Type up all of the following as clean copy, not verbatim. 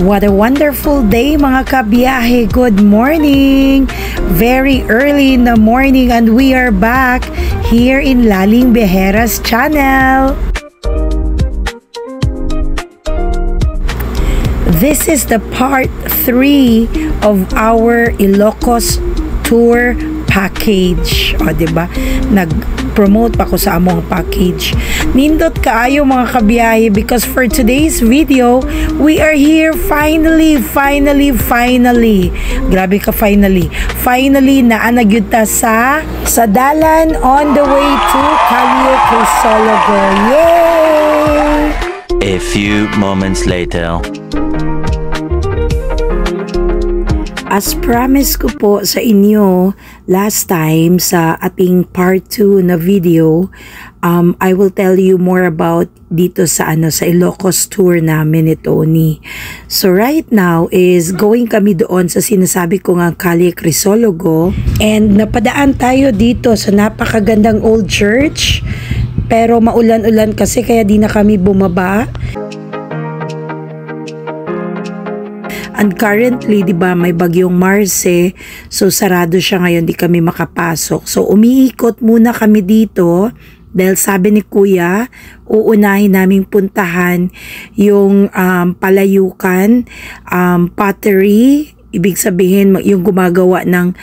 What a wonderful day mga kabiyahe. Good morning. Very early in the morning and we are back here in Laling Behera's channel. This is the part 3 of our Ilocos tour package. O, diba? Nag-promote pa ko sa among package. Nindot kaayo mga kabiyahe because for today's video, we are here finally. Grabe ka finally. Finally, naanagyud ta sa dalan on the way to Calle Crisologo. Yay! A few moments later. As promised ko po sa inyo last time sa ating part 2 na video, I will tell you more about dito sa Ilocos tour namin ni Tony. So right now is going kami doon sa sinasabi ko nga Calle Crisologo, and napadaan tayo dito sa napakagandang old church, pero maulan-ulan kasi kaya di na kami bumaba. And currently, di ba, may bagyong Marce, so sarado siya ngayon, di kami makapasok. So umiikot muna kami dito dahil sabi ni Kuya, uunahin naming puntahan yung palayukan, pottery, ibig sabihin yung gumagawa ng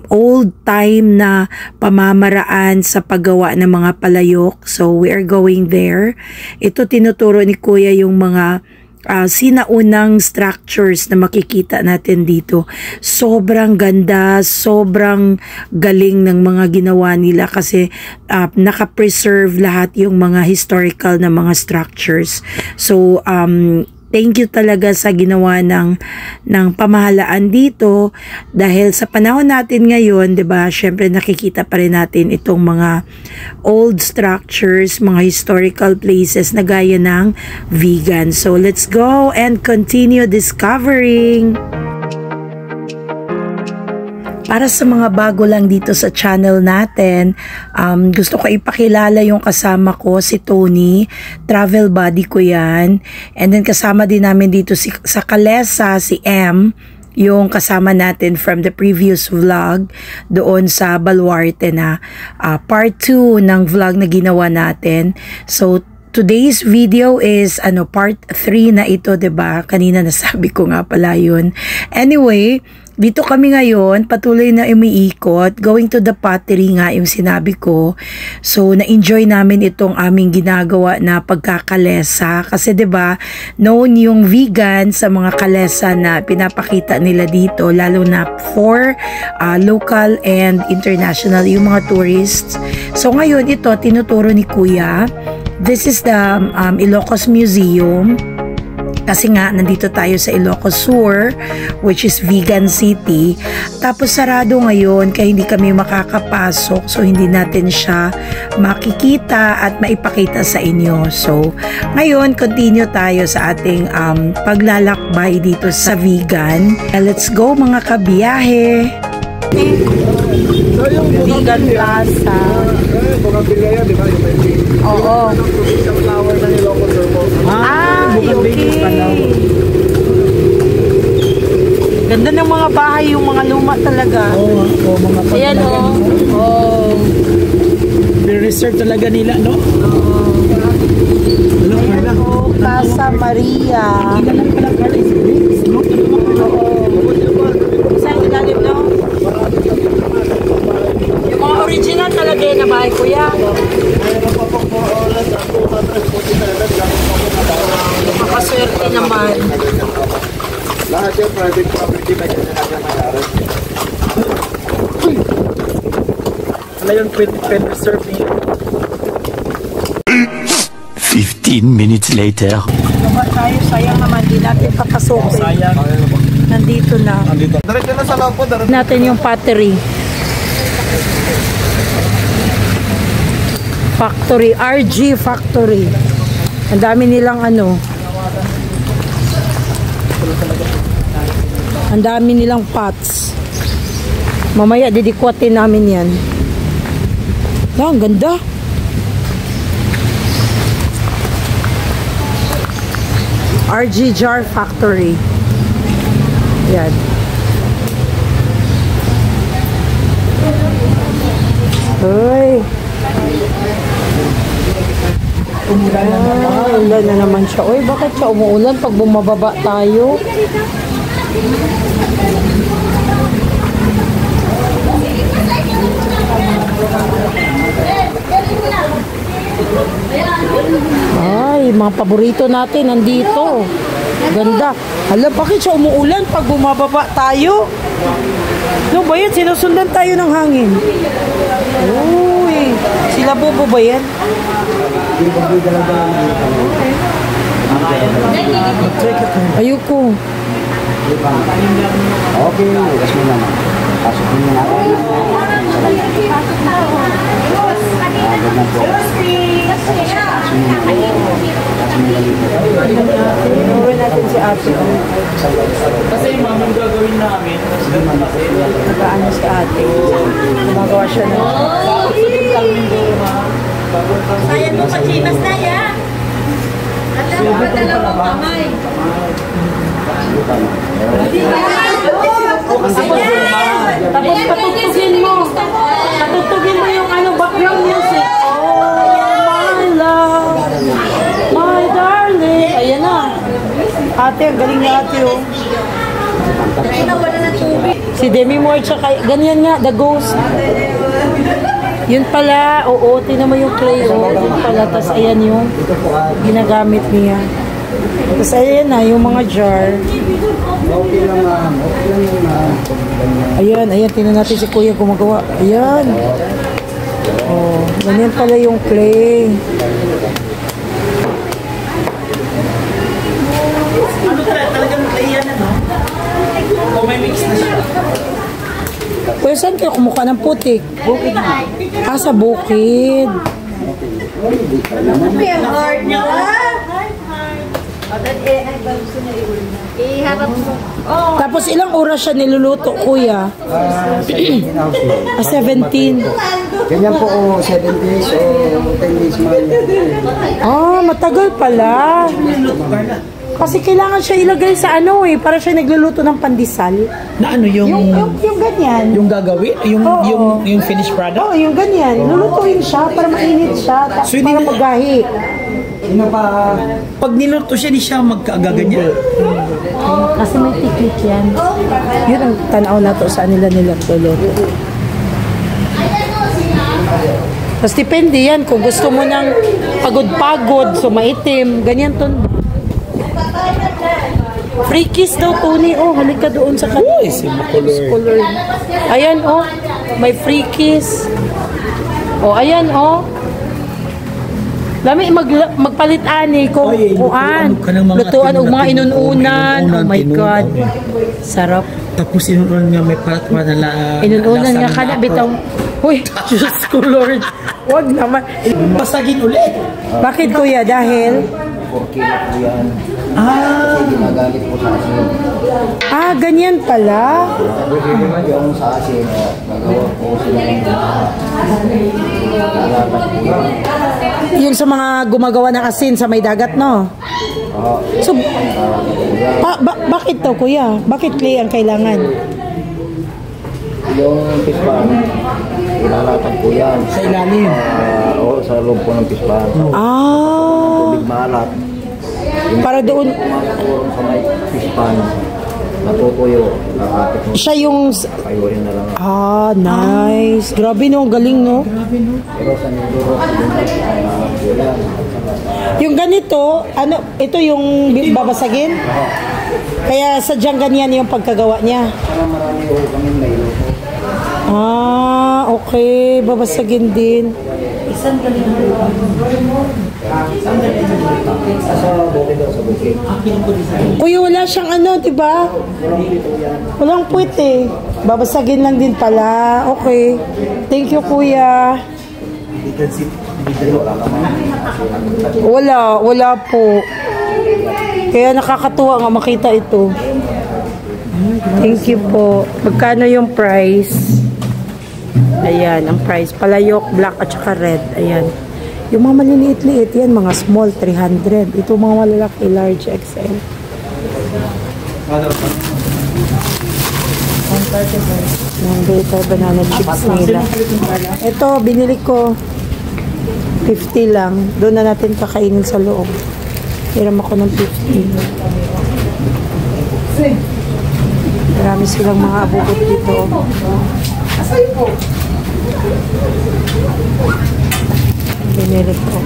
old time na pamamaraan sa paggawa ng mga palayok. So we are going there. Ito tinuturo ni Kuya yung mga sinaunang structures na makikita natin dito. Sobrang ganda, sobrang galing ng mga ginawa nila kasi naka-preserve lahat yung mga historical na mga structures. So thank you talaga sa ginawa ng pamahalaan dito dahil sa panahon natin ngayon, 'di ba? Syempre nakikita pa rin natin itong mga old structures, mga historical places na gaya ng vegan. So let's go and continue discovering. Para sa mga bago lang dito sa channel natin, gusto ko ipakilala yung kasama ko, si Tony. Travel buddy ko yan. And then kasama din namin dito sa Calesa, si M, yung kasama natin from the previous vlog doon sa Baluarte na part 2 ng vlog na ginawa natin. So today's video is part 3 na ito, 'di ba? Kanina nasabi ko nga pala 'yun. Anyway, dito kami ngayon, patuloy na umiikot, going to the pottery nga yung sinabi ko. So na-enjoy namin itong aming ginagawa na pagkakalesa kasi 'di ba, known yung vegan sa mga kalesa na pinapakita nila dito, lalo na for local and international yung mga tourists. So ngayon ito tinuturo ni Kuya. This is the Ilocos Museum. Kasi nga, nandito tayo sa Ilocos Sur, which is vegan city. Tapos sarado ngayon, kaya hindi kami makakapasok. So, hindi natin siya makikita at maipakita sa inyo. So, ngayon, continue tayo sa ating paglalakbay dito sa vegan. Let's go mga kabiyahe! Vegan Plaza. Oo. Okay. Ganda ng mga bahay, yung mga luma talaga. Oo, mga pag. Ayan o. Research talaga nila, no? Oo. Ayan o, Casa Maria. Kita lang pala Carlos. Saan ilalim, no? Yung mga original talaga yun na bahay, Kuya. Makaswerte naman. Lahat yung private property na ganyan nagmamayari. Wala yung pet reserve niya. 15 minutes later. Baba tayo, sayang naman, di natin papasukin. Sayang. Nandito na. Diretso na sa loob po. Natin yung pottery. Factory, RG Factory. Ang dami nilang ang dami nilang pots. Mamaya didikwatin namin yan. Ang ganda. RG Jar Factory. Yan. Uy. Umulan na naman siya. Uy, bakit siya umuulan pag bumababa tayo? Ay, mga paborito natin nandito. Ganda. Hala, bakit siya umuulan pag bumababa tayo? No ba yan? Sinusundan tayo ng hangin. Uy, sila Bobo ba yan? Ayoko. Okay, bukas mo naman. Pasok mo na ako. Inuwi natin si ate. Kasi mamang gagawin namin. Nagaano si ate. Gumagawa siya ng... Sayang mo pachimas na yan. Alam mo, dalawang kamay. Tapos patutugin mo. Patutugin mo yung ano, background music. Oh, my love. My darling. Ayan na. Ate, ang galing ni ate oh. Ay, nawala na tubig. Si Demi Moore tsaka, ganyan nga, The Ghost. Yun pala, oo, tinan mo yung clay, oh. Yun pala, tas ayan yung ginagamit niya. Tas ayan na, yung mga jar. Okay lang ma'am. Okay lang yun ma'am. Ayan, ayan, tinan natin si Kuya gumagawa. Ayan. Oh, ganyan pala yung clay. Ano talagang clay yan, ano? O may mix na siya. Kuya, saan kayo kumukha ng putik? Bukid. Ah, sa bukid. May heart niya ka. Iharap mo. Oh. Tapos ilang oras siya niluluto, Kuya? 17 hours. Ah, 17. Ganyan po, 7 days o 10 days ma'am. Ah, matagal pala. Kasi kailangan siya ilagay sa ano eh, para siya nagluluto ng pandesal. Na ano yung Yung ganyan. yung gagawin? Oo. Yung finished product? Oo, yung ganyan. Lulutuin siya para mainit siya. So, hindi Para na- magahi. Sino pa? Pag niluto siya, di siya magkagaganyan. Kasi may tiklit yan. Yun ang tanaw na to sa nila luluto. Tapos depende yan. Kung gusto mo ng pagod-pagod, so maitim, ganyan to. Free kiss daw, Tony. Oh, halika doon sa kanila. Uy, si Makulor. Color. Ayan, oh. May free kiss. Oh, ayan, oh. Lami magpalit ani kung Ay, kuan. lutuan ka ng mga Lutuan og mga tinunan, inununan. Oh my God. tinunan. Sarap. Tapos inununan nga may palatwa na Inununan nga kana bitaw. Uy, Diyos ko Lord. Wag naman. Basagin ulit. Bakit kuya? Dahil? 4 kilo po yan. Ah, Kasi ginagamit po sa asin. Ah, ganyan pala. Yung sa asin, nagawa po sila ng lalaban po yan. Yung sa mga gumagawa ng asin sa may dagat, no? So, bakit to kuya? Bakit clay ang kailangan? Yung pispan, ilalatan po yan. sa ilalim. Oo, sa loob po ng pispan. Ah, Tubig maalat. para doon. Pumasok sa may pispan, natutuyo, nakapit mo, Siya yung... kayurin na lang. Ah, nice. Grabe no, galing no. Pero sa niduro, yan. Yung ganito, ano, ito yung babasagin? Kaya sadyang ganyan yung pagkagawa niya. Para marami po kami may luto. Ah, okay. Babasagin din. Sa bukid daw, sa bukid. Kuya, wala siyang ano, di ba? Walang puwit eh. Babasagin lang din pala. Okay. Thank you, kuya. Wala po. Kaya nakakatuwa nga makita ito. Thank you po. Magkano yung price? Ayan, ang price. Palayok, black at saka red. Ayan. Yung mga maliliit-liit yan, mga small, 300. Ito mga malalaki, large, XL. Yung Baker banana chips nila. Ito, binili ko 50 lang. Doon na natin kakainin sa loob. Hiram ako ng 50. Marami silang mga abubot dito. Binili ko.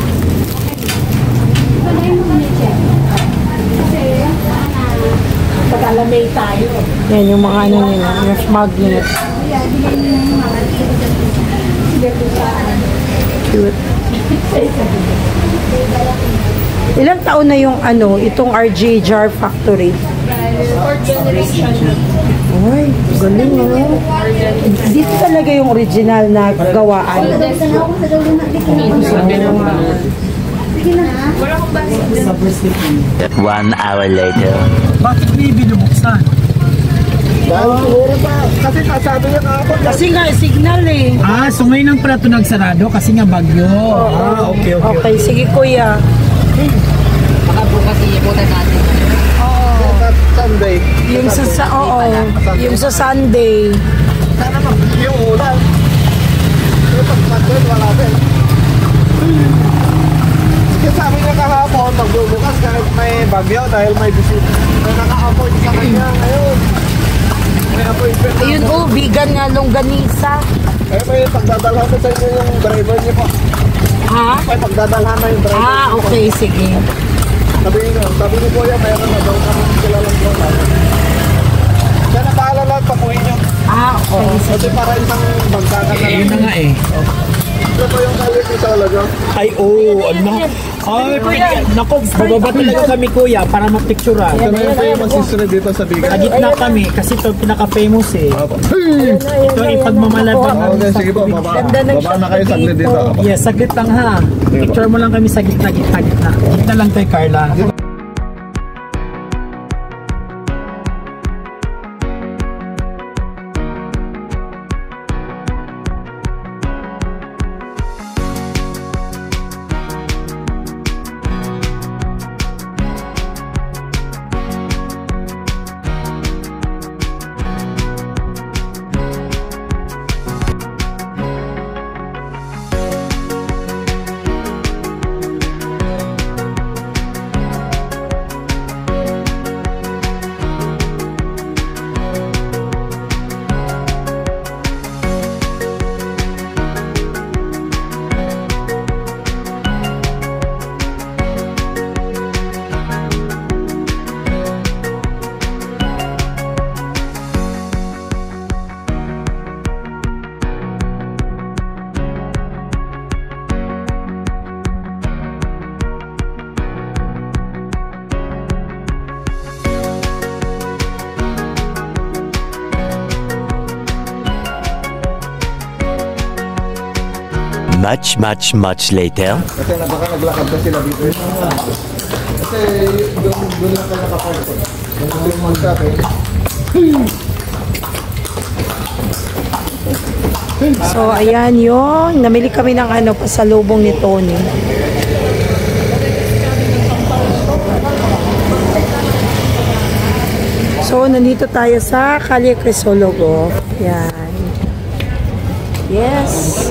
Pag-alamay tayo. Yan yung mga ano nila, yung magnet. Cute. Ilang taon na yung ano, itong RJ Jar Factory? 4th generation. Ay, galing oh. Dito talaga yung original na gawaan. One hour later. Bakit may binubuksan? Kasi nga, signal eh. Ah, so ngayon ang pala ito nagsarado kasi nga bagyo. Ah, okay. Okay, sige kuya. Baka bukas iiputan natin. Sunday. Yung yung sa Sunday. Sana yung ulan. Pero pag pagod, wala din. Kasi sabi niya kahapon, magbubukas kahit may bagyo dahil may bisita. May naka-appoint sa kanya ngayon. May appointment. Ayun oh, vegan nga longganisa. Eh, may pagdadalhan na sa inyo yung driver niyo po. Ha? May pagdadalhan na yung driver. Ah, okay, sige. Sabi niyo po yan, mayroon na daw kami kilalang po. Kaya na bahala lahat, pakuhin niyo. Ah, okay. Kasi para isang bagsakan na lang. Yun na nga eh. Ito po yung kalit niyo sa alaga. Ay, ano? Ay, naku, bababa talaga kami kuya para mapicturean. Ito na yung kayo magsisunod dito sa Bigan. Sa gitna kami kasi ito pinaka-famous eh. Ito ay pagmamalaban. Okay, sige po, baba na kayo saglit dito. Yes, saglit lang ha. Picture mo lang kami sa gitna. Gitna lang tayo, Carla. Much later. Kasi baka naglakad pa sila dito. Kasi doon lang kayo nakapark ko. Yung mag-sabi. So, ayan yung namili kami ng ano, pasalubong ni Tony. So, nandito tayo sa Calle Crisologo. Yan. Yes.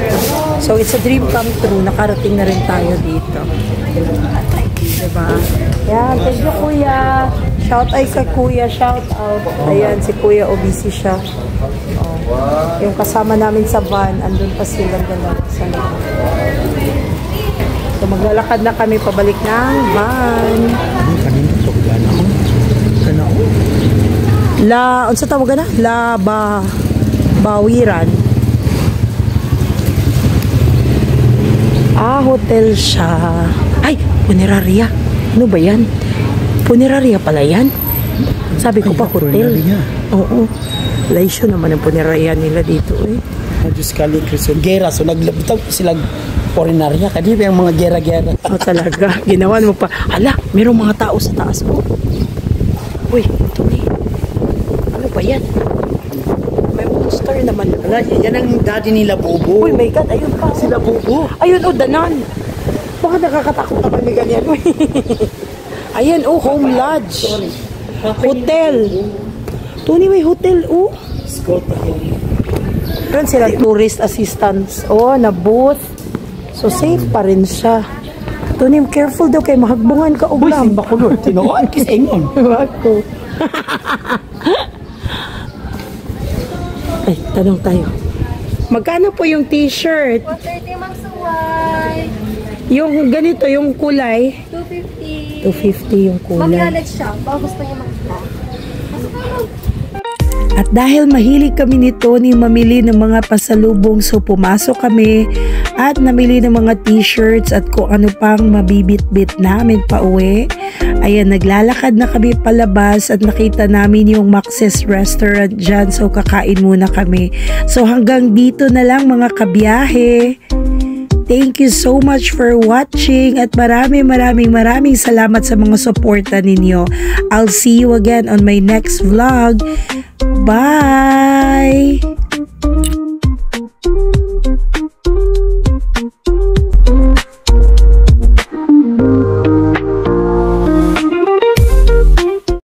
So, it's a dream come true. Nakarating na rin tayo dito. Diba? Yan. Thank you, Kuya. Shout out sa Kuya. Shout out. Ayan, si Kuya. Busy siya. Oh. Yung kasama namin sa van, andun pa silang dalawa sa loob. So, maglalakad na kami pabalik ng van. Unsa tawag na? Bawiran. Ah, hotel siya. Ay, puneraria. Ano ba yan? Puneraria pala yan. Sabi ko pa, hotel. Oo. Laisyo naman ang puneraria nila dito eh. Diyos Calle Crisologo. Gera. So naglabitag silang puneraria. Kanina yung mga gera-gera. Oh, talaga. Ginawan mo pa. Hala, mayroong mga tao sa taas ko. Uy, ito eh. Ano ba yan? May monster naman. Wala, yan ang daddy nila, Bobo. Uy, my God, ayun pa. Sila, Bobo. Ayun, oh, danan. Bakit nakakatakot naman ni ganyan? Ayan, oh, home lodge. Hotel. Tony, may hotel, oh. Meron silang tourist assistance. Oh, na booth. So, safe pa rin siya. Tony, careful daw kay mahagbungan ka Uy, ulam. simba ko Lord. Tinoon, kisingon. Wako. Ay, tanong tayo. Magkano po yung t-shirt? 130 magsuway. Yung ganito, yung kulay? 250. 250 yung kulay. Mag-knowledge siya. Baka gusto niya mag-vlog. At dahil mahilig kami ni Tony mamili ng mga pasalubong, so pumasok kami at namili ng mga t-shirts at kung ano pang mabibit-bit namin pa uwi. Ayan, naglalakad na kami palabas at nakita namin yung Max's Restaurant dyan, so kakain muna kami. So hanggang dito na lang mga kabiyahe. Thank you so much for watching at maraming salamat sa mga suporta ninyo. I'll see you again on my next vlog. Bye!